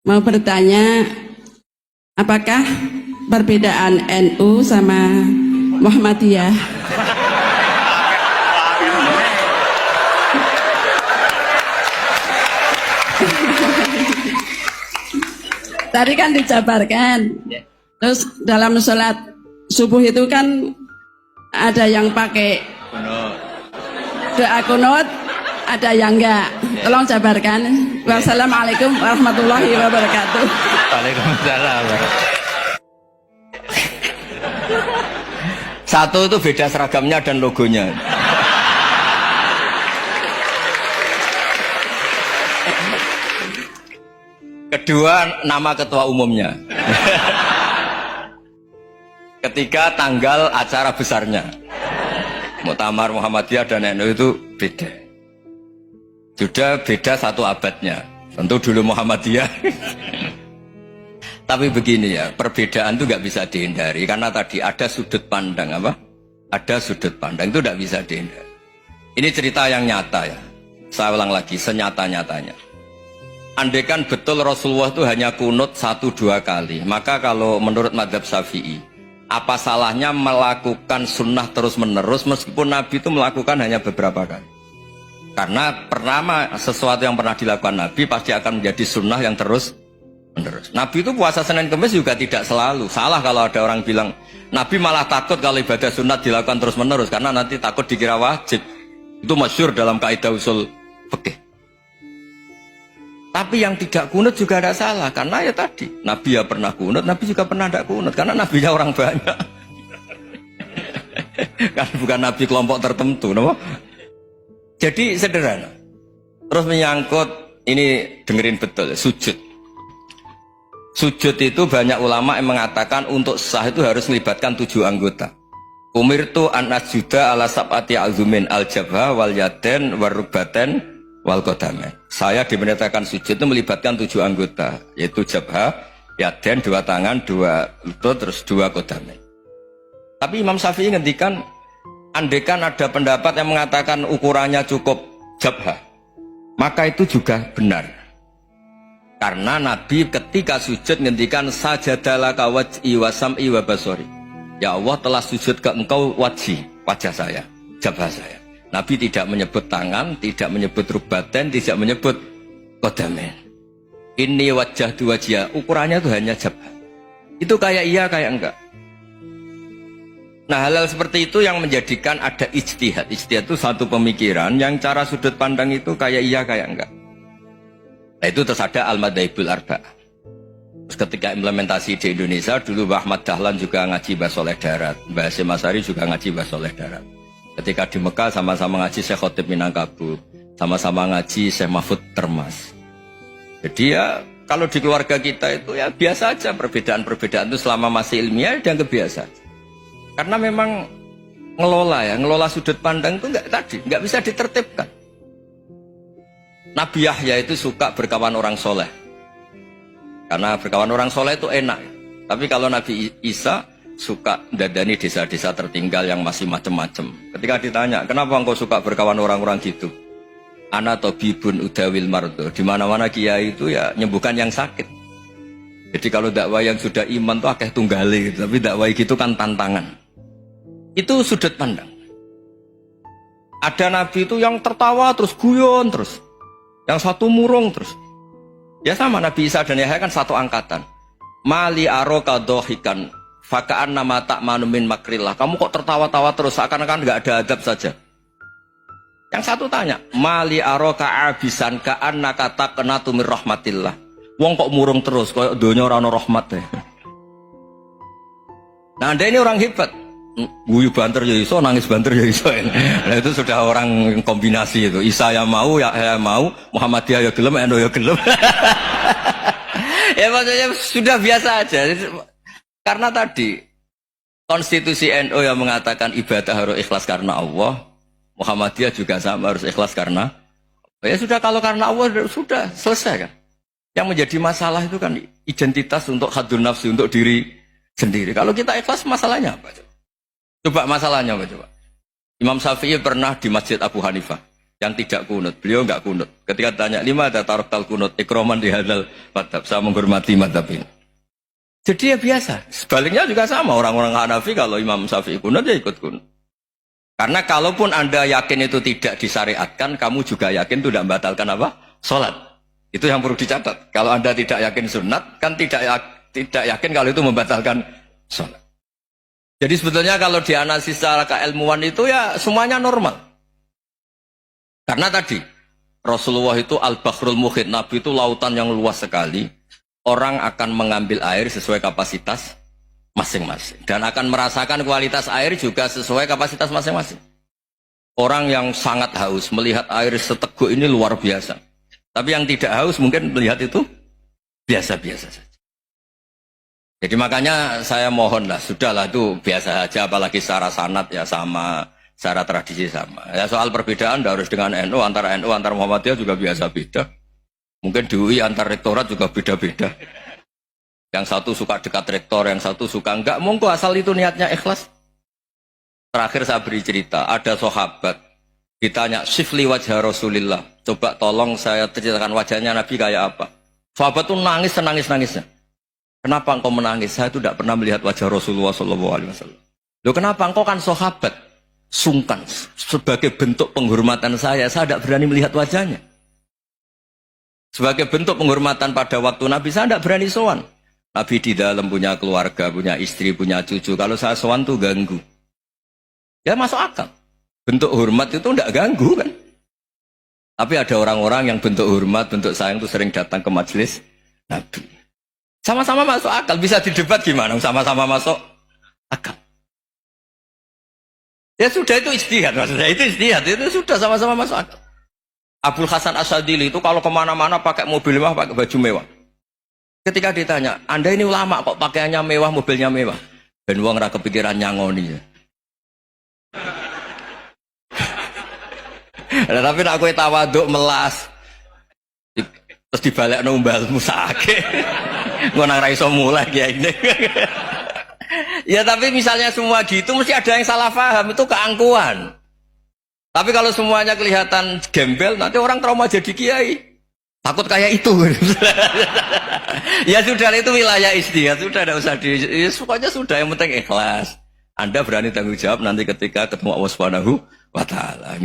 mau bertanya, apakah perbedaan NU sama Muhammadiyah? Tadi kan dijabarkan. Terus dalam sholat subuh itu kan ada yang pakai doa kunut, ada yang enggak. Tolong jabarkan. Wassalamualaikum warahmatullahi wabarakatuh. Waalaikumsalam. Satu itu beda seragamnya dan logonya. Kedua, nama ketua umumnya. Ketiga, tanggal acara besarnya. Muktamar Muhammadiyah dan NU itu beda. Sudah beda satu abadnya. Tentu dulu Muhammadiyah. Tapi begini ya, perbedaan itu nggak bisa dihindari. Karena tadi ada sudut pandang apa? Ada sudut pandang itu nggak bisa dihindari. Ini cerita yang nyata ya. Saya ulang lagi, senyata-nyatanya. Andaikan betul Rasulullah itu hanya kunut 1-2 kali, maka kalau menurut mazhab Syafi'i, apa salahnya melakukan sunnah terus-menerus meskipun Nabi itu melakukan hanya beberapa kali? Karena pertama, sesuatu yang pernah dilakukan Nabi pasti akan menjadi sunnah yang terus-menerus. Nabi itu puasa Senin Kamis juga tidak selalu. Salah kalau ada orang bilang, Nabi malah takut kalau ibadah sunnah dilakukan terus-menerus, karena nanti takut dikira wajib. Itu masyhur dalam kaidah usul fikih. Tapi yang tidak kunut juga ada salah, karena ya tadi Nabi ya pernah kunut, Nabi juga pernah tidak kunut, karena Nabinya orang banyak. Kan bukan Nabi kelompok tertentu, no? Jadi sederhana. Terus menyangkut ini, dengerin betul, sujud. Sujud itu banyak ulama yang mengatakan untuk sah itu harus melibatkan 7 anggota. Umirtu an asjuda ala sab'ati azumin al-jabha wal yaden warrubaten wal qadamen. Saya diperintahkan sujud itu melibatkan 7 anggota, yaitu jabha, yaden 2 tangan, 2 lutut, terus 2 qadamen. Tapi Imam Syafi'i ngendikan, andaikan ada pendapat yang mengatakan ukurannya cukup jabha, maka itu juga benar. Karena Nabi ketika sujud ngendikan sajadalaka waj'i wa sam'i wa basori. Ya Allah telah sujud ke engkau wajah saya, jabha saya. Nabi tidak menyebut tangan, tidak menyebut rubaten, tidak menyebut qadamen. Ini wajah dua wajah, ukurannya itu hanya jabha. Itu kayak iya, kayak enggak. Nah, hal-hal seperti itu yang menjadikan ada ijtihad. Ijtihad itu satu pemikiran yang cara sudut pandang itu kayak iya, kayak enggak. Nah, itu terus ada al-madhaibul arba'ah. Terus ketika implementasi di Indonesia, dulu Mbah Ahmad Dahlan juga ngaji Bahasa Soleh Darat, Mbah Hasyim Asy'ari juga ngaji Bahasa Soleh Darat. Ketika di Mekah sama-sama ngaji Syekh Khotib Minangkabau, sama-sama ngaji Syekh Mahfud Termas. Jadi ya kalau di keluarga kita itu ya biasa aja, perbedaan-perbedaan itu selama masih ilmiah dianggap biasa. Karena memang ngelola sudut pandang itu nggak bisa ditertibkan. Nabi Yahya itu suka berkawan orang soleh, karena berkawan orang soleh itu enak. Tapi kalau Nabi Isa suka dadani desa-desa tertinggal yang masih macem-macem. Ketika ditanya, kenapa engkau suka berkawan orang-orang gitu? Ana tabibun udawil mardo. Di mana-mana kiai itu ya nyembuhkan yang sakit. Jadi kalau dakwah yang sudah iman tuh akeh tunggale gitu. Tapi dakwah gitu kan tantangan. Itu sudut pandang. Ada nabi itu yang tertawa terus guyon terus. Yang satu murung terus. Ya sama Nabi Isa dan Yahya kan satu angkatan. Mali aroka dohikan fakaan nama tak manumin makrillah. Kamu kok tertawa-tawa terus, seakan-akan nggak ada adab saja. Yang satu tanya, mali aroka abisan kaan nakata kena tumir rahmatillah. Wong kok murung terus, kok donya ora ono rahmat. Nah, Anda ini orang hebat. Guyu banter ya iso, nangis banter ya iso. Nah, itu sudah orang kombinasi itu. Isa ya mau, ya mau, Muhammadiyah ya gelem, NU ya gelem. Ya maksudnya sudah biasa aja. Karena tadi konstitusi NU yang mengatakan ibadah harus ikhlas karena Allah, Muhammadiyah juga sama harus ikhlas karena ya sudah, kalau karena Allah sudah selesai kan. Yang menjadi masalah itu kan identitas untuk hadun nafsi, untuk diri sendiri. Kalau kita ikhlas, masalahnya apa? Coba masalahnya apa coba? Imam Syafi'i pernah di Masjid Abu Hanifah. yang tidak kunut. Beliau enggak kunut. Ketika tanya, lima ada taruh tal kunut, ikroman di hadal madhab. Saya menghormati madhab ini. Jadi ya biasa. Sebaliknya juga sama. Orang-orang Hanafi kalau Imam Syafi'i kunut, ya ikut kunut. Karena kalaupun Anda yakin itu tidak disyariatkan, kamu juga yakin itu tidak membatalkan apa? Sholat. Itu yang perlu dicatat. Kalau Anda tidak yakin sunat, kan tidak yakin kalau itu membatalkan sholat. Jadi sebetulnya kalau dianalisis secara keilmuan itu ya semuanya normal. Karena tadi Rasulullah itu al-bahrul muhit, Nabi itu lautan yang luas sekali. Orang akan mengambil air sesuai kapasitas masing-masing dan akan merasakan kualitas air juga sesuai kapasitas masing-masing. Orang yang sangat haus melihat air seteguk ini luar biasa. Tapi yang tidak haus mungkin melihat itu biasa-biasa saja. Jadi makanya saya mohonlah, sudahlah itu biasa saja, apalagi secara sanad ya sama. Secara tradisi sama. Ya soal perbedaan harus dengan NU, antara Muhammadiyah juga biasa beda. Mungkin di UI antar rektorat juga beda-beda. Yang satu suka dekat rektor, yang satu suka enggak. Monggo asal itu niatnya ikhlas. Terakhir saya beri cerita, ada sahabat ditanya, "Sifli wajah Rasulillah." Coba tolong saya ceritakan wajahnya Nabi kayak apa. Sahabat itu nangis senangis-nangisnya. Kenapa engkau menangis? Saya itu tidak pernah melihat wajah Rasulullah SAW. Loh kenapa? Engkau kan sahabat. Sungkan sebagai bentuk penghormatan saya tidak berani melihat wajahnya. Sebagai bentuk penghormatan pada waktu Nabi, saya tidak berani sowan. Nabi di dalam punya keluarga, punya istri, punya cucu. Kalau saya sowan tuh ganggu. Ya masuk akal. Bentuk hormat itu tidak ganggu kan. Tapi ada orang-orang yang bentuk hormat, bentuk sayang itu sering datang ke majelis Nabi. Sama-sama masuk akal. Bisa didebat gimana? Sama-sama masuk akal. Ya sudah itu ijtihad, maksudnya itu ijtihad, itu sudah sama-sama masuk akal. Abul Hasan Asyadili itu kalau kemana-mana pakai mobil mewah, pakai baju mewah. Ketika ditanya, Anda ini ulama kok pakaiannya mewah, mobilnya mewah? Ben wong ra kepikiran nyangoni ya. Nah, tapi nak kowe tawaduk melas. Terus dibalekno umbalmu sakit. Ngono ra iso mulai kiai ini. Ya tapi misalnya semua gitu mesti ada yang salah paham, itu keangkuhan. Tapi kalau semuanya kelihatan gembel, nanti orang trauma jadi kiai. Takut kayak itu. Ya sudah, itu wilayah ijtihad, sudah tidak usah ya, pokoknya sudah, yang penting ikhlas. Anda berani tanggung jawab nanti ketika ketemu Allah Subhanahu wa taala.